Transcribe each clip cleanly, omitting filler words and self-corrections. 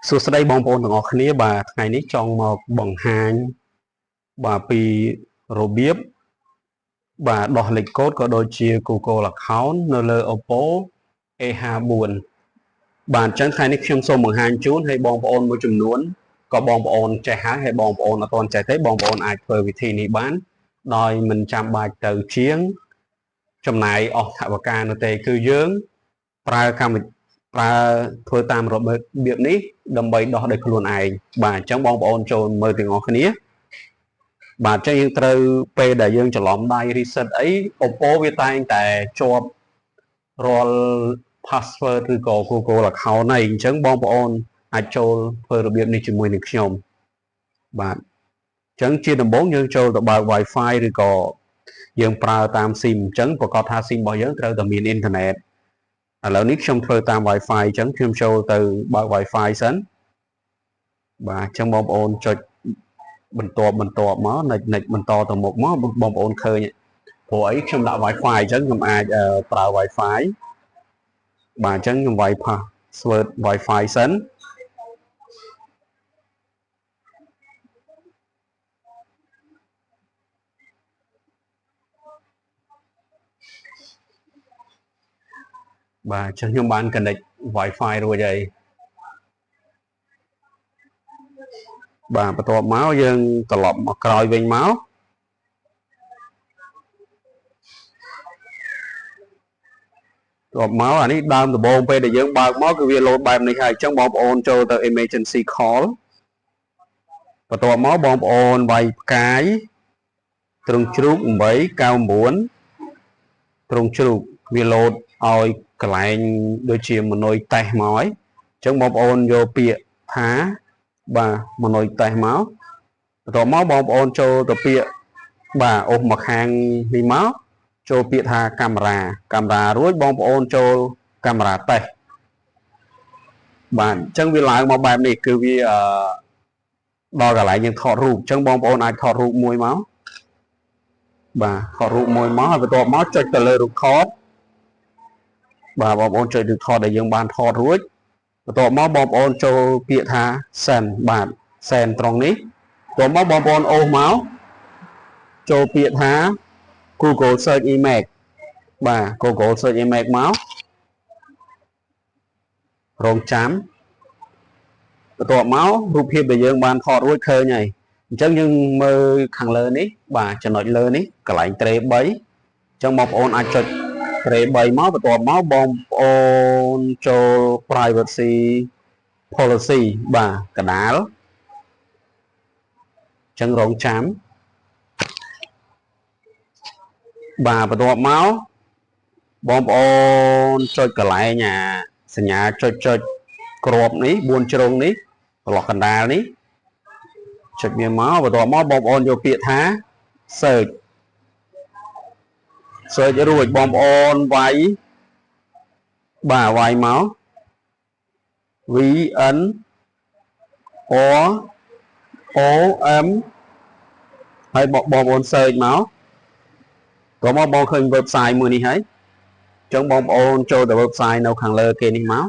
សួស្តីបងប្អូនទាំងអស់គ្នាបាទថ្ងៃនេះចង់មកបង្ហាញបាទពីរបៀបបាទដោះលេខកូដក៏ដូចជា Google Account នៅលើ Oppo A54 បាទអញ្ចឹងថ្ងៃនេះខ្ញុំសូមបង្ហាញជូនឲ្យបងប្អូនមួយចំនួនក៏បងប្អូនចេះហើយបងប្អូនអត់ទាន់ចេះទេបងប្អូនអាចធ្វើវិធីនេះបានដោយមិនចាំបាច់ទៅជាងចំណាយអស់ថវិកានោះទេគឺយើងប្រើកម្មវិធីប្រើធ្វើតាមរបៀបនេះដើម្បីដោះដោយខ្លួនឯងបាទអញ្ចឹងបងប្អូនចូលមើលទាំងអស់គ្នាបាទអញ្ចឹងយើងត្រូវពេលដែលយើងច្រឡំដៃ reset អី Oppo វាតែងតែជាប់រាល់ password ឬក៏ Google account ហ្នឹងអញ្ចឹងបងប្អូនអាចចូលធ្វើរបៀបនេះជាមួយនឹងខ្ញុំបាទអញ្ចឹងជាដំបូងយើងចូលទៅបើក Wi-Fi ឬក៏យើងប្រើតាម SIM អញ្ចឹងប្រកាសថា SIM របស់យើងត្រូវតែមានអ៊ីនធឺណិតឥឡូវនេះខ្ញុំធ្វើតាម Wi-Fi អញ្ចឹងខ្ញុំចូលទៅបើក Wi-Fi សិនបាទអញ្ចឹងបងប្អូនចុចបន្ទាប់មកនិចបន្តទៅមុខមកបងប្អូនឃើញព្រោះអីខ្ញុំដាក់ Wi-Fi អញ្ចឹងខ្ញុំអាចប្រើ Wi-Fi បាទអញ្ចឹងខ្ញុំវាយ password Wi-Fi សិនបាទអញ្ចឹងខ្ញុំបាន connect Wi-Fi រួចហើយបាទបន្ទាប់មកយើងត្រឡប់មកក្រោយវិញមកអានេះដើមដំបូងពេលដែលយើងបើកមកគឺវាលោតបែបនេះហើយអញ្ចឹងបងប្អូនចូលទៅ emergency call បន្ទាប់មកបងប្អូនវាយផ្កាយត្រង់ជ្រូក899ត្រង់ជ្រូកវាលោតឲ្យកន្លែងដូចជាមនុយតេស្តមកហើយអញ្ចឹងបងប្អូនយកពាក្យថាបាទមនុយតេស្តមកបន្ទាប់មកបងប្អូនចូលទៅពាក្យបាទអូសមកខាងនេះមកចូលពាក្យថាកាមេរ៉ារួចបងប្អូនចូលកាមេរ៉ាតេស្តបាទអញ្ចឹងវាឡើងមកបែបនេះគឺវាដល់កន្លែងយើងថតរូបអញ្ចឹងបងប្អូនអាចថតរូបមួយមកបាទថតរូបមួយមកហើយបន្ទាប់មកចុចទៅលើរូបថតបាទបងប្អូនចុចរូបថតដែលយើងបានថតរួចបន្ទាប់មកបងប្អូនចូលពាក្យថា send បាទ send ត្រង់នេះបន្ទាប់មកបងប្អូនអូសមកចូលពាក្យថា Google Search Image បាទ Google Search Image មករងចាំបន្ទាប់មករូបភាពដែលយើងបានថតរួចឃើញហើយអញ្ចឹងយើងមើលខាងលើនេះបាទចំណុចលើនេះកន្លែង tray 3អញ្ចឹងបងប្អូនអាចចុច tray 3មកបន្ទាប់មកបងប្អូនចូល privacy policy បាទកណ្ដាលអញ្ចឹងរងចាំបាទបន្ទាប់មកបងប្អូនចុចកន្លែងសញ្ញាចុចក្របនេះ4ជ្រុងនេះប្រឡោះកណ្ដាលនេះចុចវាមកបន្ទាប់មកបងប្អូនយកពាក្យថា search រួចបងប្អូនវាយបាទវាយមក VN OM ហើយបងប្អូន search មកក៏មកបងឃើញ website មួយនេះហើយអញ្ចឹងបងប្អូនចូលទៅ website នៅខាងលើគេនេះមក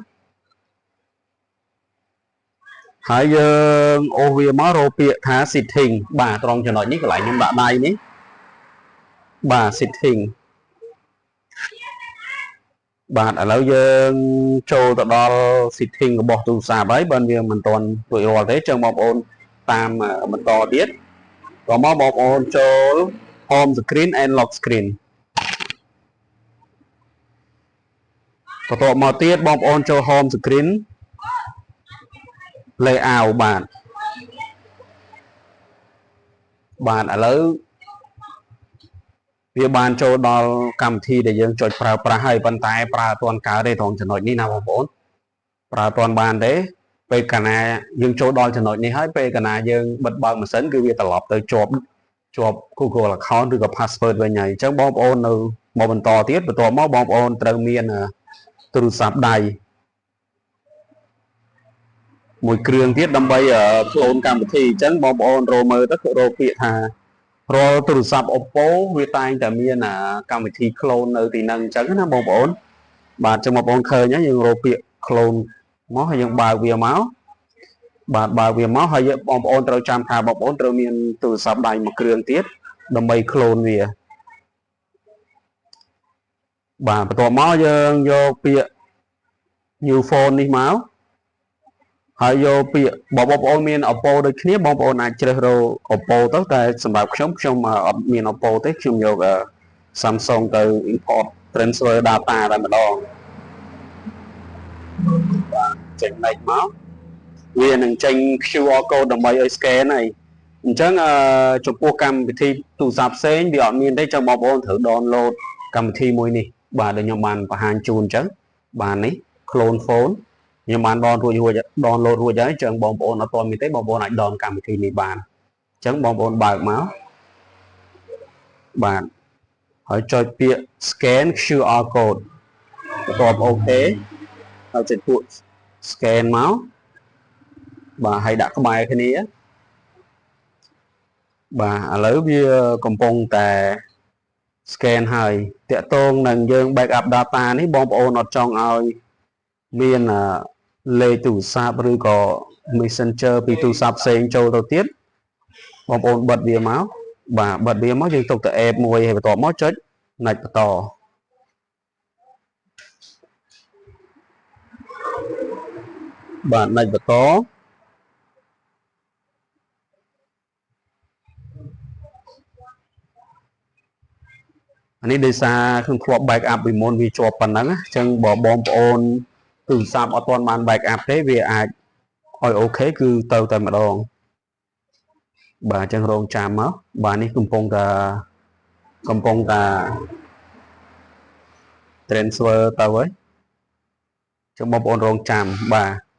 ហើយយើងអូសវាមករកពាក្យថា setting បាទត្រង់ចំណុចនេះកន្លែងខ្ញុំដាក់ដៃនេះបាទ setting បាទឥឡូវយើងចូលទៅដល់ setting របស់ទូរស័ព្ទហើយបើវាមិនទាន់រួចរាល់ទេអញ្ចឹងបងប្អូនតាមបន្តទៀតក៏មកបងប្អូនចូល home screen and lock screen បន្ទាប់មកទៀតបងប្អូនចូល home screen layout បាទឥឡូវវាបានចូលដល់កម្មវិធីដែលយើងចុចប្រើប្រាស់ហើយប៉ុន្តែប្រើអត់ទាន់កើតទេត្រង់ចំណុចនេះណាបងប្អូនប្រើអត់ទាន់បានទេពេលកាលណាយើងចូលដល់ចំណុចនេះហើយពេលកាលណាយើងបិទបើកម៉ាស៊ីនគឺវាត្រឡប់ទៅជាប់ Google account ឬក៏ password វិញហើយអញ្ចឹងបងប្អូននៅមកបន្តទៀតបន្ទាប់មកបងប្អូនត្រូវមានទូរស័ព្ទដៃមួយគ្រឿងទៀតដើម្បី clone កម្មវិធីអញ្ចឹងបងប្អូនរកមើលទៅរកពាក្យថារាល់ទូរស័ព្ទ Oppo វាតែងតែមានកម្មវិធី clone នៅទីហ្នឹងអញ្ចឹងណាបងប្អូនបាទអញ្ចឹងបងប្អូនឃើញហើយយើងរកពាក្យ clone មកហើយយើងបើកវាមក បាទបើវាមកហើយបងប្អូនត្រូវចាំថាបងប្អូនត្រូវមានទូរស័ព្ទដៃមួយគ្រឿងទៀតដើម្បីក្លូនវាបាទបន្ទាប់មកយើងយកពាក្យ new phone នេះមកហើយយកពាក្យបងប្អូនមាន Oppo ដូចគ្នាបងប្អូនអាចជ្រើសរើស Oppo ទៅតែសម្រាប់ខ្ញុំអត់មាន Oppo ទេខ្ញុំយក Samsung ទៅ import transfer data តែម្ដងបាទចេញលេខមកវានឹងចេញ QR code ដើម្បីឲ្យ scan ហើយអញ្ចឹងចំពោះកម្មវិធីទូរស័ព្ទផ្សេងវាអត់មានទេចឹងបងប្អូនត្រូវ download កម្មវិធីមួយនេះបាទដែលខ្ញុំបានបង្ហាញជូនអញ្ចឹងបាទនេះ clone phone ខ្ញុំបានdownload រួចហើយចឹងបងប្អូនអត់ទាន់មានទេបងប្អូនអាច download កម្មវិធីនេះបានអញ្ចឹងបងប្អូនបើកមកបាទហើយចុចពាក្យ scan QR code បន្ទាប់អូខេហើយចុចពួក scan មកបាទហើយដាក់ក្បែរគ្នាបាទឥឡូវវាកំពុងតែ scan ហើយតាក់ទងនឹងយើង backup data នេះបងប្អូនអត់ចង់ឲ្យមានលេខទូរស័ព្ទឬក៏ Messenger ពីទូរស័ព្ទផ្សេងចូលទៅទៀតបងប្អូនបិទវាមកបាទបិទវាមកយើងទុកទៅ app មួយហើយបន្ទាប់មកចុច next បន្តបាទ next បន្តអានេះដោយសារខ្ញុំធ្លាប់ backup ពីមុនវាជាប់ប៉ុណ្ណឹងអញ្ចឹងបើបងប្អូនទូរស័ព្ទអត់ទាន់បាន backup ទេវាអាចឲ្យអូខេគឺទៅតែម្ដងបាទអញ្ចឹងរងចាំមកបាទនេះកំពុងតែ transfer ទៅហើយអញ្ចឹងបងប្អូនរងចាំបាទ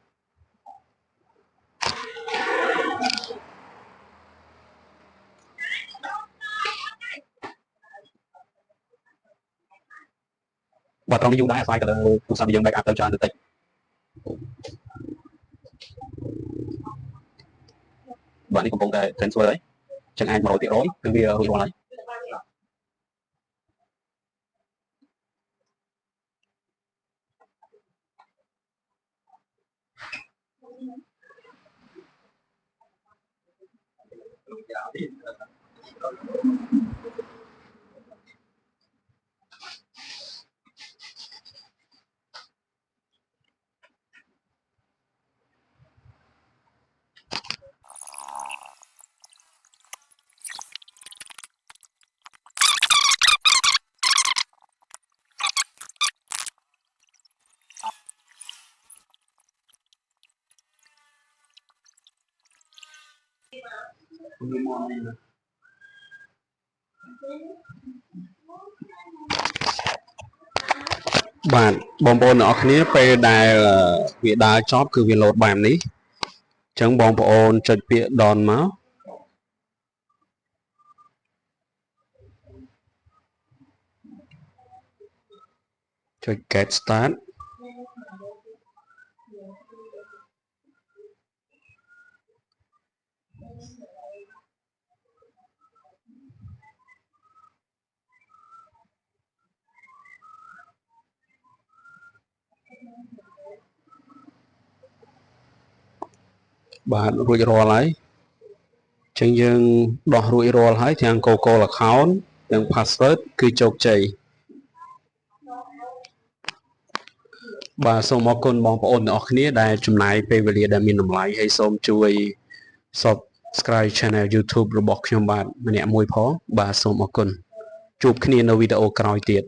បាទត្រង់នេះយូរដែរអាស្រ័យទៅលើទូរស័ព្ទយើង backup ទៅច្រើនទៅតិចបាទនេះកំពុងតែ transfer ហើយអញ្ចឹងអាច 100% គឺវារួចរាល់ហើយបាទបងប្អូនទាំងអស់គ្នាពេលដែលវាដើរចប់គឺវាលោតបែបនេះអញ្ចឹងបងប្អូនចុចពាក្យ down មកចុច get startបាទរួចរាល់ហើយអញ្ចឹងយើងដោះរួចរាល់ហើយទាំង Google account ទាំង password គឺជោគជ័យបាទសូមអរគុណបងប្អូនទាំងអស់គ្នាដែលចំណាយពេលវេលាដែលមានតម្លៃហើយសូមជួយ subscribe channel YouTube របស់ខ្ញុំបាទម្នាក់មួយផងបាទសូមអរគុណជួបគ្នានៅវីដេអូក្រោយទៀត